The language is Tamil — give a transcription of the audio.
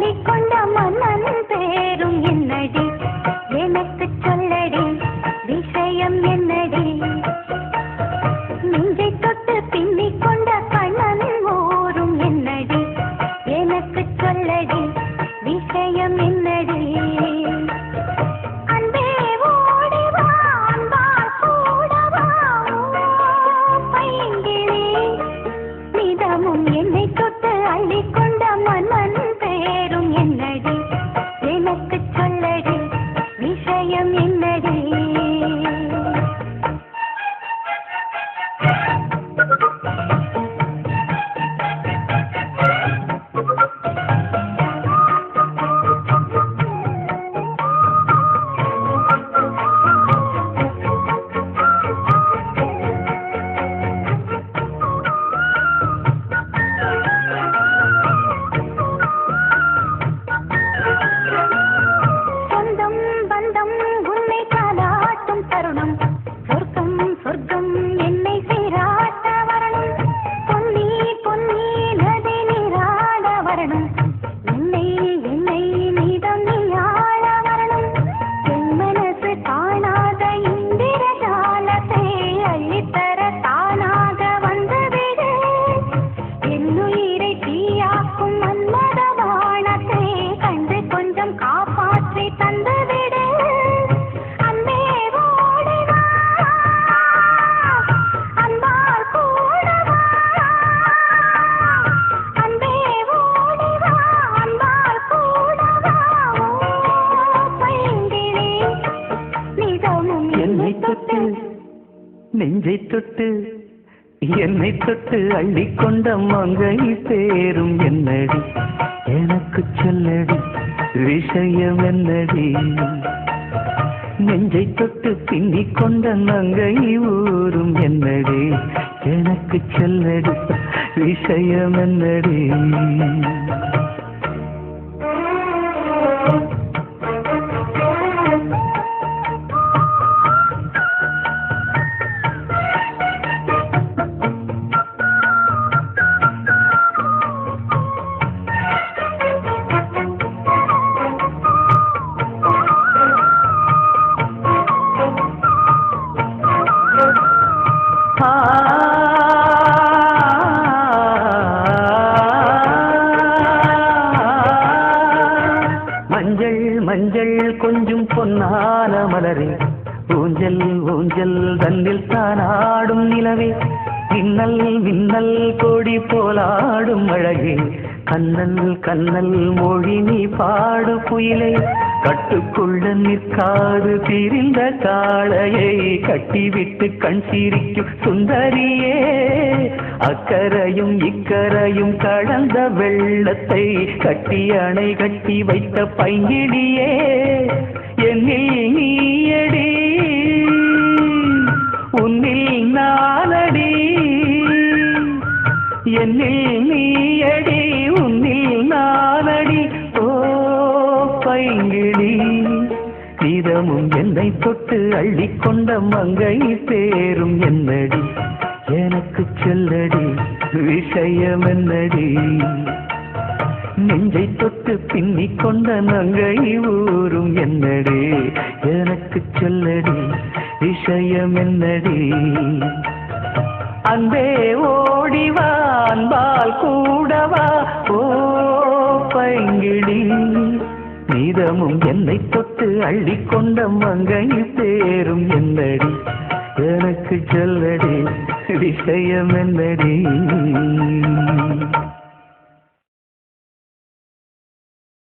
அள்ளிக்கொண்ட மன்னன் பேரும் என்னடி எனக்கு சொல்லடி விஷயம் என்னடி நெஞ்சை தொட்டு பின்னிக் கொண்ட கண்ணன் ஊரும் என்னடி எனக்கு சொல்லடி விஷயம் என்னடி அன்பே ஓடி வா அன்பால் கூட வா பைங்கிளி நிதமும் என்னை தொட்டு அள்ளிக்கொண்ட மன்னன் பேரும் என்னடி எனக்கு சொல்லடி விஷயம் என்னடி சொர்க்கம் என்னை சீராட்ட வரணும் பொன்னி பொன்னி நதி நீராட வரணும் என்னை என்னை நீதம் நீயாள வரணும் என் மனசு காணாத இந்திர ஜாலத்தை அள்ளித்தர தானாக வந்துவிடு என் உயிரை தீயாக்கும் மன்மத வானத்தை கண்டு கொஞ்சம் காப்பாற்றி தந்துவிடு நெஞ்சை தொட்டு என்னை தொட்டு அள்ளிக்கொண்ட மங்கை பேரும் என்னடி எனக்கு சொல்லடி விஷயம் என்னடி நெஞ்சை தொட்டு பின்னிக் கொண்ட மங்கை ஊரும் என்னடி எனக்கு சொல்லடி விஷயம் என்னடி மஞ்சள் மஞ்சள் கொஞ்சம் பொன்னான மலரே ஊஞ்சல் ஊஞ்சல் தன்னில் தானாடும் நிலவே மின்னல் மின்னல் கொடி போலாடும் அழகே கண்ணல் கண்ணல் மொழி நீ பாடு குயிலே கட்டுக்குள்ள நிற்காது பிரிந்த காளையை கட்டிவிட்டு கண் சிரிக்கும் சுந்தரியே அக்கரையும் இக்கரையும் கடந்த வெள்ளத்தை கட்டி அணை கட்டி வைத்த பைங்கிளியே என்னில் நீயடி உன்னில் நானடி என்னில் நீயடி உன்னில் நானடி ஓ பைங்கிளி இதமும் என்னை தொட்டு அள்ளிக்கொண்ட மங்கை பேரும் என்னடி எனக்கு சொல்லடி விஷயம் என்னடி நெஞ்சை தொட்டு பின்னிக் கொண்ட நங்கை ஊரும் என்னடி எனக்கு சொல்லடி விஷயம் என்னடி அன்பே ஓடிவா அன்பால் கூடவா ஓ பைங்கிளி நீதமும் என்னை தொட்டு அள்ளிக்கொண்ட மங்கை பேரும் என்னடி எனக்கு சொல்லடி விஷயம் என்னடி